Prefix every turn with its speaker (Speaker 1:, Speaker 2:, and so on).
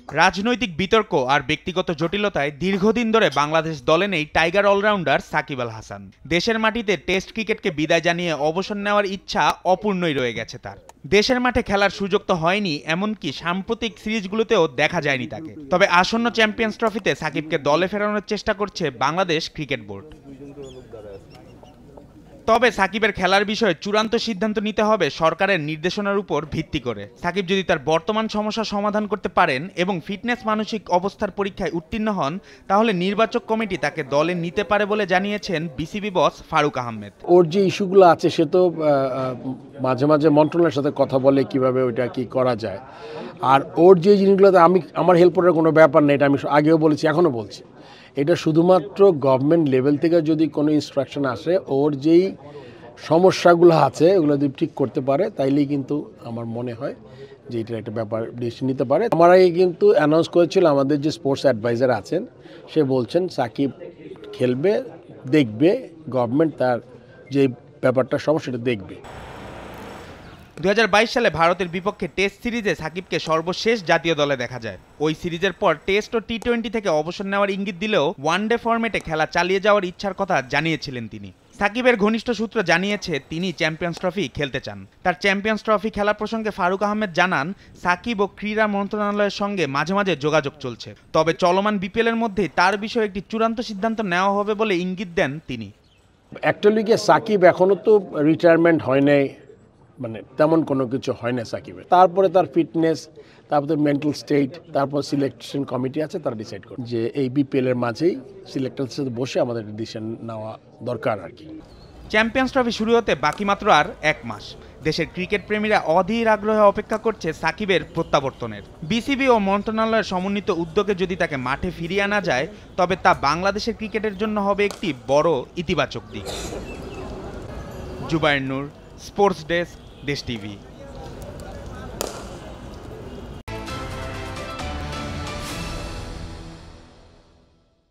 Speaker 1: রাজনৈতিক বিতর্ক আর ব্যক্তিগত জটিলতায় দীর্ঘদিন ধরে বাংলাদেশ দলে নেই টাইগার অলরাউন্ডার সাকিব আল হাসান। দেশের মাটিতে টেস্ট ক্রিকেটকে বিদায় জানিয়ে অবসর নেওয়ার ইচ্ছা অপূর্ণই রয়ে গেছে তার। দেশের মাঠে খেলার সুযোগ তো হয়নি, এমনকি সাম্প্রতিক সিরিজগুলোতেও দেখা যায়নি তাকে। তবে আসন্ন চ্যাম্পিয়ন্স ট্রফিতে সাকিবকে দলে ফেরানোর চেষ্টা করছে বাংলাদেশ ক্রিকেট বোর্ড। তবে সাকিবের খেলার বিষয়ে চূড়ান্ত সিদ্ধান্ত নিতে হবে সরকারের নির্দেশনার উপর ভিত্তি করে। সাকিব যদি তার বর্তমান সমস্যা সমাধান করতে পারেন এবং ফিটনেস মানসিক অবস্থার পরীক্ষায় উত্তীর্ণ হন, তাহলে নির্বাচক কমিটি তাকে দলে নিতে পারে বলে জানিয়েছেন বিসিবি বস ফারুক আহমেদ।
Speaker 2: ওর যে ইস্যুগুলো আছে সে তো মাঝে মাঝে মন্ত্রণালয়ের সাথে কথা বলে কিভাবে ওইটা কি করা যায়। আর ওর যে জিনিসগুলোতে আমার হেল্প করার কোনো ব্যাপার নেই, এটা আমি আগেও বলেছি, এখনও বলছি। এটা শুধুমাত্র গভর্নমেন্ট লেভেল থেকে যদি কোনো ইনস্ট্রাকশন আসে, ওর যেই সমস্যাগুলো আছে ওগুলো যদি ঠিক করতে পারে, তাইলেই কিন্তু আমার মনে হয় যে এটার একটা ব্যাপার ডিসিশন নিতে পারে। আমার আগে কিন্তু অ্যানাউন্স করেছিল, আমাদের যে স্পোর্টস অ্যাডভাইজার আছেন সে বলছেন সাকিব খেলবে, দেখবে গভর্নমেন্ট তার যে ব্যাপারটা সমস্যাটা দেখবে।
Speaker 1: 2022 সালে ভারতের বিপক্ষে টেস্ট সিরিজে সাকিবকে সর্বশেষ জাতীয় দলে দেখা যায়। ওই সিরিজের পর টেস্ট ও টি-20 থেকে অবসর নেওয়ার ইঙ্গিত দিলেও ওয়ানডে ফরম্যাটে খেলা চালিয়ে যাওয়ার ইচ্ছার কথা জানিয়েছিলেন তিনি। সাকিবের ঘনিষ্ঠ সূত্র জানিয়েছে তিনি চ্যাম্পিয়ন্স ট্রফি খেলতে চান। তার চ্যাম্পিয়ন্স ট্রফি খেলা প্রসঙ্গে ফারুক আহমেদ জানান, সাকিব ও ক্রীড়া মন্ত্রণালয়ের সঙ্গে মাঝে মাঝে যোগাযোগ চলছে। তবে চলমান বিপিএলের মধ্যেই তার বিষয়ে একটি চূড়ান্ত সিদ্ধান্ত নেওয়া হবে বলে ইঙ্গিত দেন তিনি।
Speaker 2: অ্যাকচুয়ালি সাকিব এখনও তো রিটায়ারমেন্ট হয় নাই, মানে তেমন কোনো কিছু হয় না সাকিবের। তারপরে তার ফিটনেস, তারপরে মেন্টাল স্টেট, তারপর সিলেকশন কমিটি আছে, তারা ডিসাইড করে যে এই বিপিএলের মাঝেই সিলেক্টরদের সাথে বসে আমাদের ডিসিশন নেওয়া দরকার আর কি।
Speaker 1: চ্যাম্পিয়ন্স ট্রফি শুরু হতে বাকি মাত্র আর 1 মাস। দেশের ক্রিকেট প্রেমীরা অধীর আগ্রহে অপেক্ষা করছে সাকিবের প্রত্যাবর্তনের। বিসিবি ও মন্ত্রণালয়ের সমন্বিত উদ্যোগে যদি তাকে মাঠে ফিরিয়ে আনা যায়, তবে তা বাংলাদেশের ক্রিকেটের জন্য হবে একটি বড় ইতিবাচক দিক। জুবায়ের নূর, স্পোর্টস ডেস্ক, দেশ টিভি।